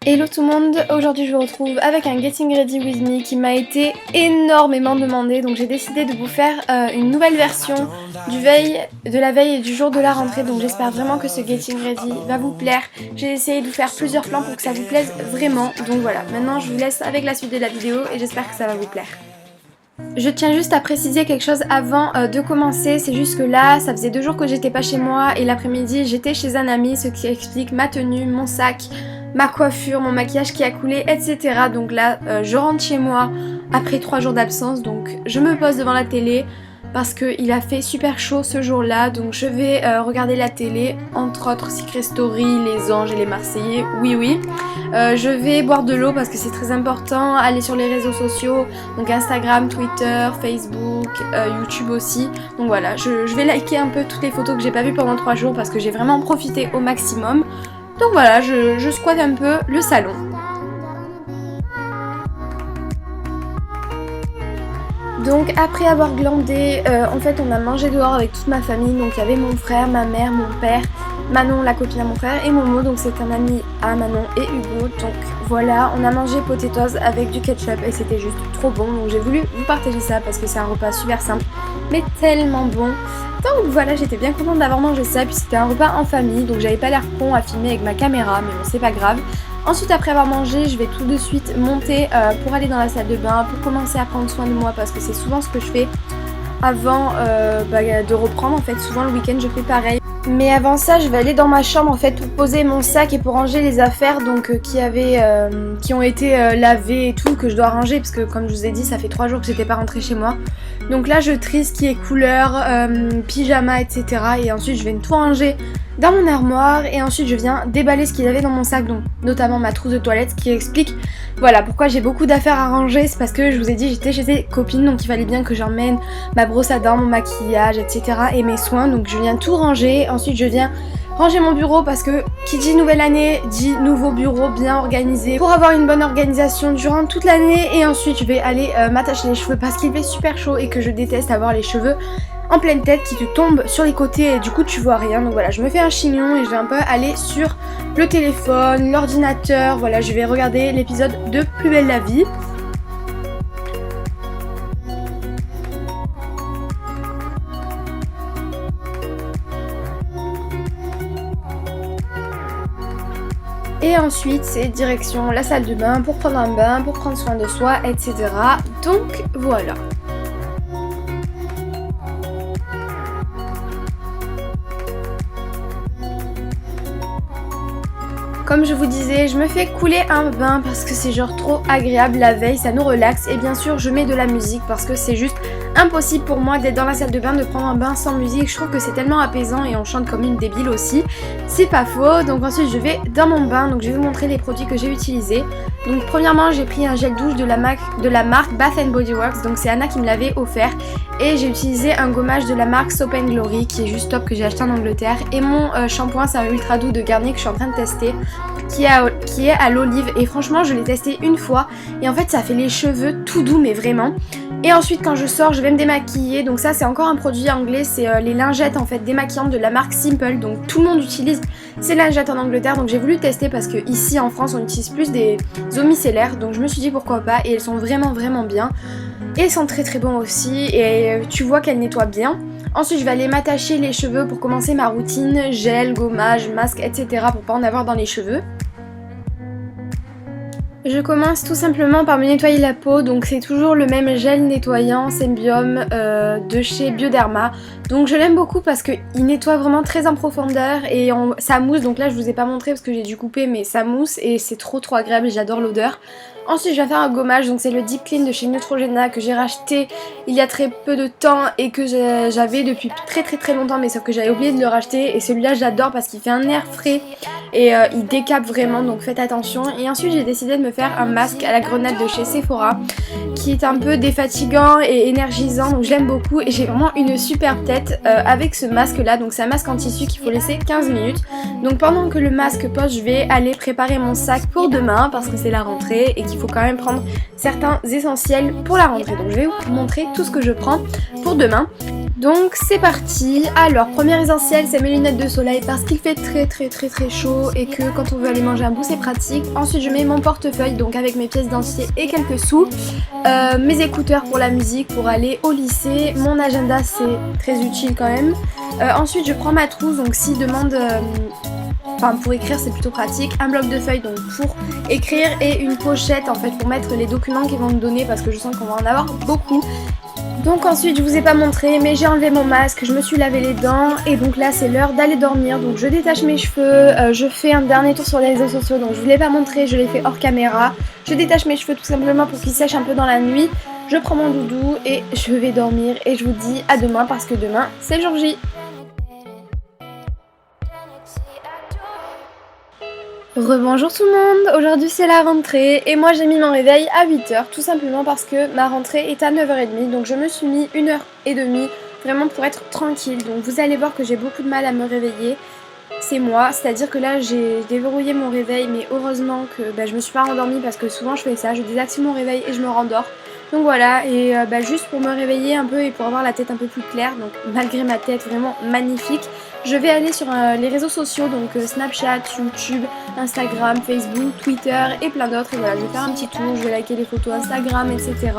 Hello tout le monde, aujourd'hui je vous retrouve avec un Getting Ready With Me qui m'a été énormément demandé, donc j'ai décidé de vous faire une nouvelle version de la veille et du jour de la rentrée, donc j'espère vraiment que ce Getting Ready va vous plaire. J'ai essayé de vous faire plusieurs plans pour que ça vous plaise vraiment, donc voilà, maintenant je vous laisse avec la suite de la vidéo et j'espère que ça va vous plaire. Je tiens juste à préciser quelque chose avant de commencer, c'est juste que là, ça faisait 2 jours que j'étais pas chez moi et l'après-midi j'étais chez un ami, ce qui explique ma tenue, mon sac, ma coiffure, mon maquillage qui a coulé, etc. Donc là, je rentre chez moi après 3 jours d'absence, donc je me pose devant la télé parce qu'il a fait super chaud ce jour-là, donc je vais regarder la télé, entre autres Secret Story, Les Anges et les Marseillais, oui. Je vais boire de l'eau parce que c'est très important, aller sur les réseaux sociaux, donc Instagram, Twitter, Facebook, YouTube aussi. Donc voilà, je vais liker un peu toutes les photos que j'ai pas vues pendant 3 jours parce que j'ai vraiment profité au maximum. Donc voilà, je squatte un peu le salon. Donc après avoir glandé, en fait on a mangé dehors avec toute ma famille. Donc il y avait mon frère, ma mère, mon père, Manon la copine à mon frère et Momo, donc c'est un ami à Manon et Hugo. Donc voilà, on a mangé potatoes avec du ketchup et c'était juste trop bon. Donc j'ai voulu vous partager ça parce que c'est un repas super simple mais tellement bon. Donc voilà, j'étais bien contente d'avoir mangé ça, puis c'était un repas en famille, donc j'avais pas l'air con à filmer avec ma caméra, mais bon c'est pas grave. Ensuite après avoir mangé, je vais tout de suite monter pour aller dans la salle de bain, pour commencer à prendre soin de moi, parce que c'est souvent ce que je fais avant de reprendre. En fait souvent le week-end je fais pareil. Mais avant ça, je vais aller dans ma chambre en fait pour poser mon sac et pour ranger les affaires donc qui ont été lavées et tout, que je dois ranger parce que comme je vous ai dit, ça fait 3 jours que j'étais pas rentrée chez moi. Donc là, je trie ce qui est couleur, pyjama, etc. Et ensuite, je vais tout ranger dans mon armoire et ensuite je viens déballer ce qu'il y avait dans mon sac, donc notamment ma trousse de toilette, ce qui explique voilà pourquoi j'ai beaucoup d'affaires à ranger. C'est parce que je vous ai dit j'étais chez des copines, donc il fallait bien que j'emmène ma brosse à dents, mon maquillage, etc. et mes soins, donc je viens tout ranger. Ensuite je viens ranger mon bureau parce que qui dit nouvelle année dit nouveau bureau bien organisé pour avoir une bonne organisation durant toute l'année. Et ensuite je vais aller m'attacher les cheveux parce qu'il fait super chaud et que je déteste avoir les cheveux en pleine tête qui te tombent sur les côtés et du coup tu vois rien. Donc voilà, je me fais un chignon et je vais un peu aller sur le téléphone, l'ordinateur. Voilà, je vais regarder l'épisode de Plus belle la vie. Et ensuite c'est direction la salle de bain pour prendre un bain, pour prendre soin de soi, etc. Donc voilà. Comme je vous disais, je me fais couler un bain parce que c'est genre trop agréable la veille, ça nous relaxe. Et bien sûr je mets de la musique parce que c'est juste impossible pour moi d'être dans la salle de bain, de prendre un bain sans musique. Je trouve que c'est tellement apaisant et on chante comme une débile aussi. C'est pas faux. Donc ensuite je vais dans mon bain, donc je vais vous montrer les produits que j'ai utilisés. Donc premièrement j'ai pris un gel douche de la marque Bath Body Works, donc c'est Anna qui me l'avait offert. Et j'ai utilisé un gommage de la marque Soap & Glory qui est juste top, que j'ai acheté en Angleterre. Et mon shampoing c'est un ultra doux de Garnier que je suis en train de tester, qui est à l'olive, et franchement je l'ai testé une fois et en fait ça fait les cheveux tout doux mais vraiment. Et ensuite quand je sors je vais me démaquiller, donc ça c'est encore un produit anglais, c'est les lingettes en fait démaquillantes de la marque Simple, donc tout le monde utilise ces lingettes en Angleterre, donc j'ai voulu tester parce que ici en France on utilise plus des eaux micellaires, donc je me suis dit pourquoi pas, et elles sont vraiment bien et elles sont très bon aussi et tu vois qu'elles nettoient bien. Ensuite je vais aller m'attacher les cheveux pour commencer ma routine, gel, gommage, masque, etc. pour pas en avoir dans les cheveux. Je commence tout simplement par me nettoyer la peau, donc c'est toujours le même gel nettoyant Symbiome de chez Bioderma. Donc je l'aime beaucoup parce qu'il nettoie vraiment très en profondeur et ça mousse, donc là je vous ai pas montré parce que j'ai dû couper, mais ça mousse et c'est trop agréable, j'adore l'odeur. Ensuite je vais faire un gommage, donc c'est le Deep Clean de chez Neutrogena que j'ai racheté il y a très peu de temps et que j'avais depuis très longtemps, mais sauf que j'avais oublié de le racheter, et celui-là j'adore parce qu'il fait un air frais et il décape vraiment, donc faites attention. Et ensuite j'ai décidé de me faire un masque à la grenade de chez Sephora qui est un peu défatigant et énergisant, donc je l'aime beaucoup et j'ai vraiment une super tête avec ce masque là. Donc c'est un masque en tissu qu'il faut laisser 15 minutes. Donc pendant que le masque pose, je vais aller préparer mon sac pour demain parce que c'est la rentrée et qu'il faut quand même prendre certains essentiels pour la rentrée. Donc je vais vous montrer tout ce que je prends pour demain. Donc c'est parti. Alors premier essentiel, c'est mes lunettes de soleil parce qu'il fait très chaud et que quand on veut aller manger un bout c'est pratique. Ensuite je mets mon portefeuille donc avec mes pièces d'identité et quelques sous, mes écouteurs pour la musique pour aller au lycée, mon agenda c'est très utile quand même. Ensuite je prends ma trousse donc s'il demande... Enfin pour écrire c'est plutôt pratique, un bloc de feuilles donc pour écrire et une pochette en fait pour mettre les documents qu'ils vont me donner parce que je sens qu'on va en avoir beaucoup. Donc ensuite je vous ai pas montré mais j'ai enlevé mon masque, je me suis lavé les dents et donc là c'est l'heure d'aller dormir. Donc je détache mes cheveux, je fais un dernier tour sur les réseaux sociaux donc je vous l'ai pas montré, je l'ai fait hors caméra. Je détache mes cheveux tout simplement pour qu'ils sèchent un peu dans la nuit. Je prends mon doudou et je vais dormir et je vous dis à demain parce que demain c'est le jour J. Rebonjour tout le monde, aujourd'hui c'est la rentrée et moi j'ai mis mon réveil à 8h tout simplement parce que ma rentrée est à 9h30 donc je me suis mis 1h30 vraiment pour être tranquille. Donc vous allez voir que j'ai beaucoup de mal à me réveiller, c'est moi, c'est-à-dire que là j'ai déverrouillé mon réveil mais heureusement que je me suis pas rendormie parce que souvent je fais ça, je désactive mon réveil et je me rendors. Donc voilà, et juste pour me réveiller un peu et pour avoir la tête un peu plus claire, donc malgré ma tête vraiment magnifique, je vais aller sur les réseaux sociaux, donc Snapchat, YouTube, Instagram, Facebook, Twitter et plein d'autres. Et voilà, je vais faire un petit tour, je vais liker les photos Instagram, etc.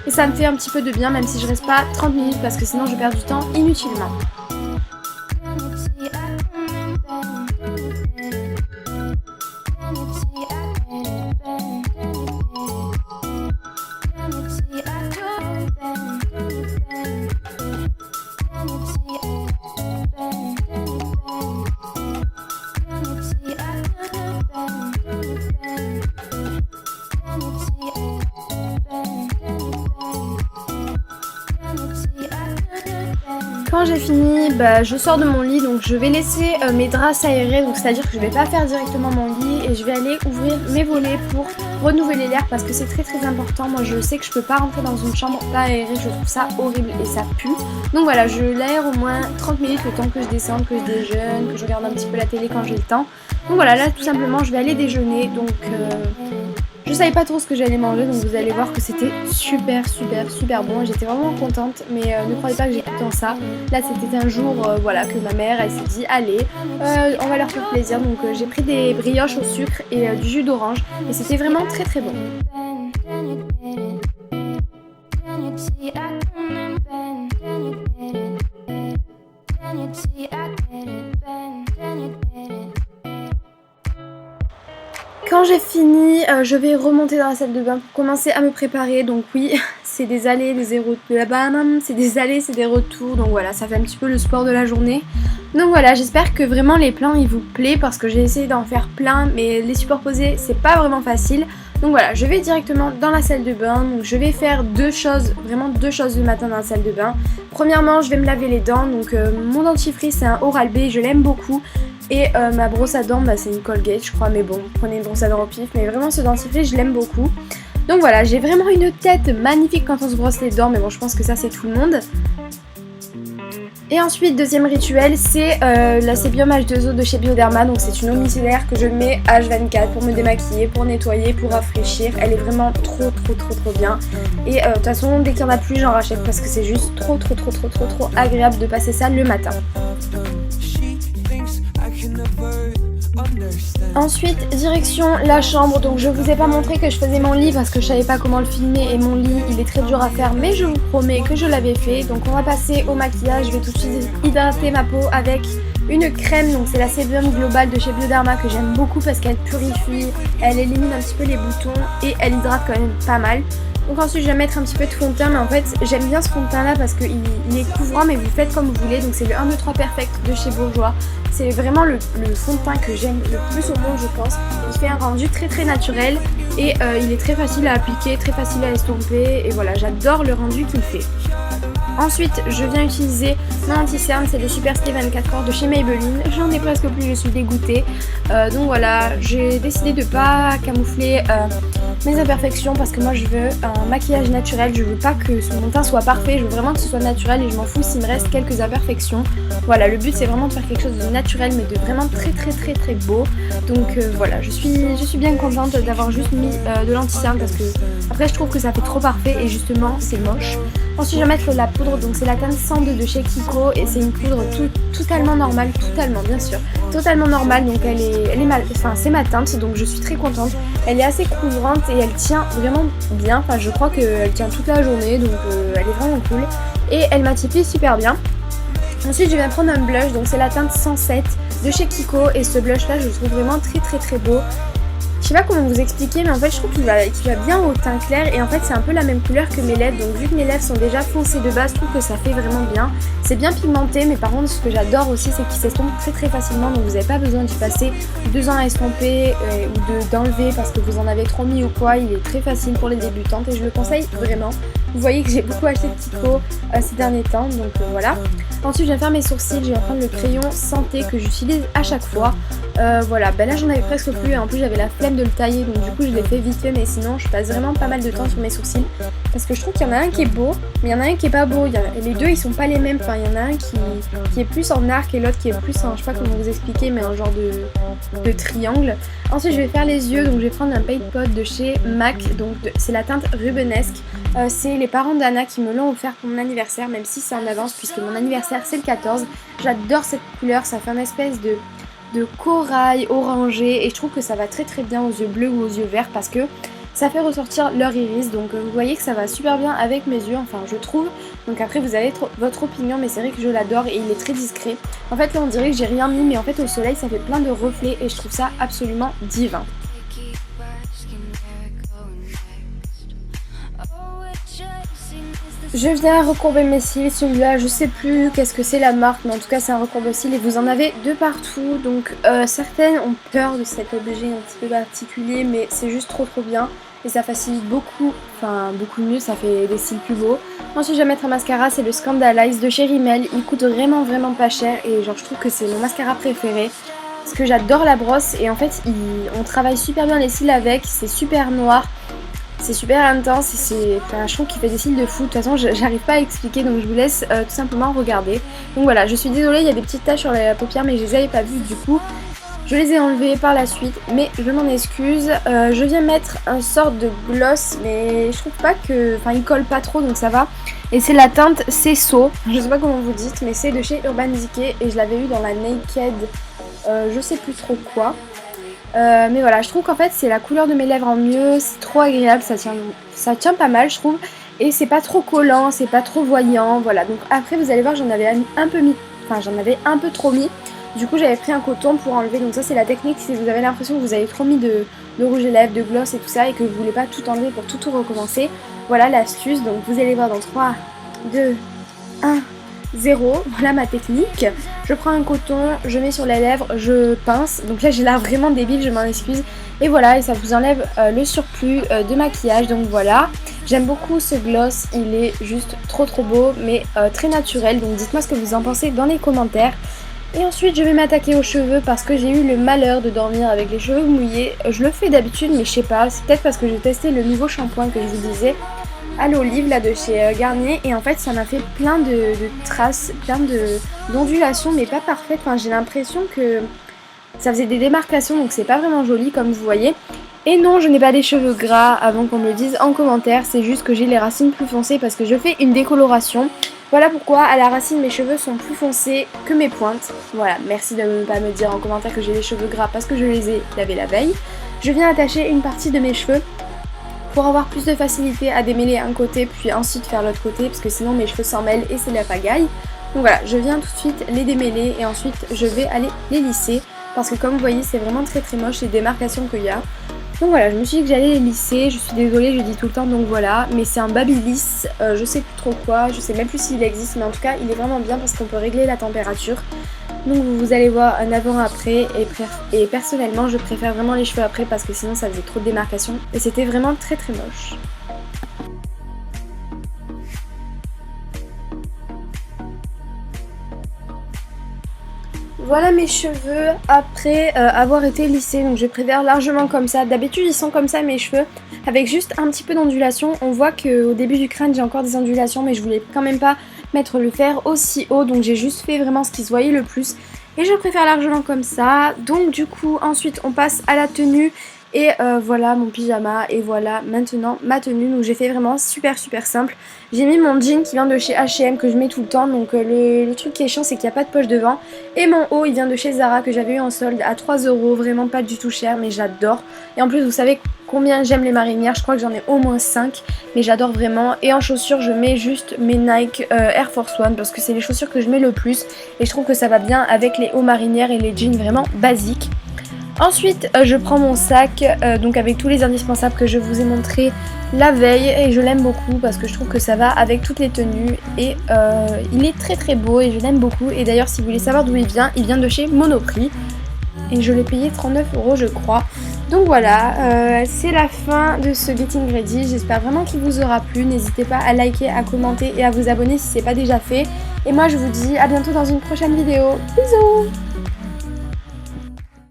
Et ça me fait un petit peu de bien, même si je reste pas 30 minutes parce que sinon je perds du temps inutilement. Quand j'ai fini, je sors de mon lit, donc je vais laisser mes draps s'aérer, donc c'est-à-dire que je vais pas faire directement mon lit et je vais aller ouvrir mes volets pour renouveler l'air parce que c'est très important. Moi je sais que je peux pas rentrer dans une chambre pas aérée, je trouve ça horrible et ça pue. Donc voilà, je l'aère au moins 30 minutes le temps que je descende, que je déjeune, que je regarde un petit peu la télé quand j'ai le temps. Donc voilà, là tout simplement je vais aller déjeuner, donc je savais pas trop ce que j'allais manger, donc vous allez voir que c'était super bon. J'étais vraiment contente, mais ne croyez pas que j'ai tout le temps ça. Là c'était un jour voilà, que ma mère elle s'est dit allez, on va leur faire plaisir. Donc j'ai pris des brioches au sucre et du jus d'orange et c'était vraiment très bon. Quand j'ai fini, je vais remonter dans la salle de bain pour commencer à me préparer. Donc oui, c'est des allées, des retours de la banane, c'est des allées, c'est des retours. Donc voilà, ça fait un petit peu le sport de la journée. Donc voilà, j'espère que vraiment les plans ils vous plaisent parce que j'ai essayé d'en faire plein, mais les superposer c'est pas vraiment facile. Donc voilà, je vais directement dans la salle de bain. Donc je vais faire vraiment deux choses le matin dans la salle de bain. Premièrement, je vais me laver les dents. Donc mon dentifrice c'est un Oral-B, je l'aime beaucoup. Et ma brosse à dents, c'est une Colgate je crois, mais bon, prenez une brosse à dents au pif. Mais vraiment ce dentifrice, je l'aime beaucoup. Donc voilà, j'ai vraiment une tête magnifique quand on se brosse les dents, mais bon, je pense que ça c'est tout le monde. Et ensuite, deuxième rituel, c'est la Sébium H2O de chez Bioderma. Donc c'est une eau micellaire que je mets H24 pour me démaquiller, pour nettoyer, pour rafraîchir. Elle est vraiment trop bien. Et de toute façon, dès qu'il y en a plus, j'en rachète parce que c'est juste trop agréable de passer ça le matin. Ensuite, direction la chambre. Donc je vous ai pas montré que je faisais mon lit parce que je savais pas comment le filmer et mon lit il est très dur à faire, mais je vous promets que je l'avais fait. Donc on va passer au maquillage. Je vais tout de suite hydrater ma peau avec une crème. Donc c'est la Sébium Global de chez Bioderma que j'aime beaucoup parce qu'elle purifie, elle élimine un petit peu les boutons et elle hydrate quand même pas mal. Donc ensuite je vais mettre un petit peu de fond de teint, mais en fait j'aime bien ce fond de teint là parce qu'il est couvrant, mais vous faites comme vous voulez. Donc c'est le 1, 2, 3 Perfect de chez Bourjois. C'est vraiment le fond de teint que j'aime le plus au monde, je pense. Il fait un rendu très naturel et il est très facile à appliquer, très facile à estomper et voilà, j'adore le rendu qu'il fait. Ensuite, je viens utiliser mon anti-cerne, c'est le Super Stay 24 heures de chez Maybelline. J'en ai presque plus, je suis dégoûtée. Donc voilà, j'ai décidé de ne pas camoufler mes imperfections parce que moi je veux un maquillage naturel. Je veux pas que mon teint soit parfait, je veux vraiment que ce soit naturel et je m'en fous s'il me reste quelques imperfections. Voilà, le but c'est vraiment de faire quelque chose de naturel mais de vraiment très beau. Donc voilà, je suis bien contente d'avoir juste mis de l'anti-cerne parce que après je trouve que ça fait trop parfait et justement c'est moche. Ensuite je vais mettre la poudre, donc c'est la teinte 102 de chez Kiko et c'est une poudre totalement normale, bien sûr, totalement normale, donc c'est ma teinte, donc je suis très contente. Elle est assez couvrante et elle tient vraiment bien, enfin je crois qu'elle tient toute la journée, donc elle est vraiment cool et elle mattifie super bien. Ensuite je viens prendre un blush, donc c'est la teinte 107 de chez Kiko et ce blush là je le trouve vraiment très beau. Je sais pas comment vous expliquer, mais en fait je trouve qu'il va bien au teint clair et en fait c'est un peu la même couleur que mes lèvres, donc vu que mes lèvres sont déjà foncées de base, je trouve que ça fait vraiment bien. C'est bien pigmenté, mais par contre ce que j'adore aussi c'est qu'il s'estompe très facilement, donc vous n'avez pas besoin d'y passer 2 ans à estomper ou d'enlever parce que vous en avez trop mis ou quoi. Il est très facile pour les débutantes et je le conseille vraiment. Vous voyez que j'ai beaucoup acheté de Kiko ces derniers temps, donc voilà. Ensuite je viens faire mes sourcils, je viens prendre le crayon Santé que j'utilise à chaque fois. Voilà, ben là j'en avais presque plus et en plus j'avais la flemme de le tailler, donc du coup je l'ai fait vite fait, mais sinon je passe vraiment pas mal de temps sur mes sourcils parce que je trouve qu'il y en a un qui est beau mais il y en a un qui est pas beau. Les deux ils sont pas les mêmes, enfin il y en a un qui est plus en arc et l'autre qui est plus en, je sais pas comment vous expliquer, mais un genre de triangle. Ensuite je vais faire les yeux, donc je vais prendre un paint pot de chez MAC, donc c'est la teinte Rubenesque. C'est les parents d'Anna qui me l'ont offert pour mon anniversaire, même si c'est en avance puisque mon anniversaire c'est le 14. J'adore cette couleur, ça fait une espèce de corail orangé et je trouve que ça va très bien aux yeux bleus ou aux yeux verts parce que ça fait ressortir leur iris, donc vous voyez que ça va super bien avec mes yeux, enfin je trouve. Donc après vous avez votre opinion, mais c'est vrai que je l'adore et il est très discret. En fait là on dirait que j'ai rien mis, mais en fait au soleil ça fait plein de reflets et je trouve ça absolument divin. Je viens recourber mes cils, celui-là je sais plus qu'est-ce que c'est la marque, mais en tout cas c'est un recourbe-cils et vous en avez de partout, donc certaines ont peur de cet objet un petit peu particulier, mais c'est juste trop bien et ça facilite beaucoup mieux, ça fait des cils plus beaux. Ensuite je vais mettre un mascara, c'est le Scandalize de chez Rimmel, il coûte vraiment pas cher et genre je trouve que c'est mon mascara préféré parce que j'adore la brosse et en fait on travaille super bien les cils avec, c'est super noir. C'est super intense et je trouve qu'il fait des cils de fou. De toute façon j'arrive pas à expliquer, donc je vous laisse tout simplement regarder. Donc voilà, je suis désolée, il y a des petites taches sur la paupière mais je les avais pas vues, du coup je les ai enlevées par la suite, mais je m'en excuse. Je viens mettre un sort de gloss mais je trouve pas que, il colle pas trop donc ça va. Et c'est la teinte Cesso, je sais pas comment vous dites, mais c'est de chez Urban Decay et je l'avais eu dans la Naked je sais plus trop quoi. Mais voilà, je trouve qu'en fait c'est la couleur de mes lèvres en mieux, c'est trop agréable, ça tient pas mal je trouve. Et c'est pas trop collant, c'est pas trop voyant, voilà. Donc après vous allez voir j'en avais un peu trop mis. Du coup j'avais pris un coton pour enlever, donc ça c'est la technique si vous avez l'impression que vous avez trop mis de rouge à lèvres, de gloss et tout ça et que vous voulez pas tout enlever pour tout recommencer. Voilà l'astuce, donc vous allez voir dans 3, 2, 1... 0, voilà ma technique. Je prends un coton, je mets sur les lèvres, je pince. Donc là j'ai l'air vraiment débile, je m'en excuse. Et voilà, et ça vous enlève le surplus de maquillage. Donc voilà, j'aime beaucoup ce gloss, il est juste trop beau, mais très naturel. Donc dites-moi ce que vous en pensez dans les commentaires. Et ensuite je vais m'attaquer aux cheveux parce que j'ai eu le malheur de dormir avec les cheveux mouillés. Je le fais d'habitude mais je sais pas, c'est peut-être parce que j'ai testé le nouveau shampoing que je vous disais à l'olive là de chez Garnier et en fait ça m'a fait plein de traces, plein d'ondulations mais pas parfaites. J'ai l'impression que ça faisait des démarcations donc c'est pas vraiment joli comme vous voyez. Et non, je n'ai pas des cheveux gras avant qu'on me le dise en commentaire, c'est juste que j'ai les racines plus foncées parce que je fais une décoloration. Voilà pourquoi à la racine mes cheveux sont plus foncés que mes pointes. Voilà, merci de ne pas me dire en commentaire que j'ai les cheveux gras parce que je les ai lavés la veille. Je viens attacher une partie de mes cheveux pour avoir plus de facilité à démêler un côté puis ensuite faire l'autre côté parce que sinon mes cheveux s'en mêlent et c'est la pagaille. Donc voilà, je viens tout de suite les démêler et ensuite je vais aller les lisser parce que comme vous voyez c'est vraiment très moche les démarcations qu'il y a. Donc voilà, je me suis dit que j'allais les lisser, je suis désolée, je dis tout le temps donc voilà, mais c'est un Babyliss, je sais plus trop quoi, je sais même plus s'il existe mais en tout cas il est vraiment bien parce qu'on peut régler la température. Donc vous allez voir un avant-après et personnellement je préfère vraiment les cheveux après parce que sinon ça faisait trop de démarcations et c'était vraiment très moche. Voilà mes cheveux après avoir été lissés, donc je préfère largement comme ça. D'habitude ils sont comme ça mes cheveux, avec juste un petit peu d'ondulation. On voit qu'au début du crâne j'ai encore des ondulations mais je voulais quand même pas mettre le fer aussi haut, donc j'ai juste fait vraiment ce qui se voyait le plus. Et je préfère largement comme ça. Donc du coup ensuite on passe à la tenue Et voilà mon pyjama et voilà maintenant ma tenue. Donc j'ai fait vraiment super simple. J'ai mis mon jean qui vient de chez H&M que je mets tout le temps. Donc le truc qui est chiant c'est qu'il n'y a pas de poche devant. Et mon haut il vient de chez Zara que j'avais eu en solde à 3 €. Vraiment pas du tout cher mais j'adore. Et en plus vous savez combien j'aime les marinières. Je crois que j'en ai au moins 5. Mais j'adore vraiment. Et en chaussures je mets juste mes Nike Air Force One parce que c'est les chaussures que je mets le plus. Et je trouve que ça va bien avec les hauts marinières et les jeans vraiment basiques. Ensuite je prends mon sac donc avec tous les indispensables que je vous ai montré la veille et je l'aime beaucoup parce que je trouve que ça va avec toutes les tenues et il est très beau et je l'aime beaucoup. Et d'ailleurs si vous voulez savoir d'où il vient de chez Monoprix et je l'ai payé 39 € je crois. Donc voilà, c'est la fin de ce Getting Ready, j'espère vraiment qu'il vous aura plu, n'hésitez pas à liker, à commenter et à vous abonner si ce n'est pas déjà fait. Et moi je vous dis à bientôt dans une prochaine vidéo, bisous.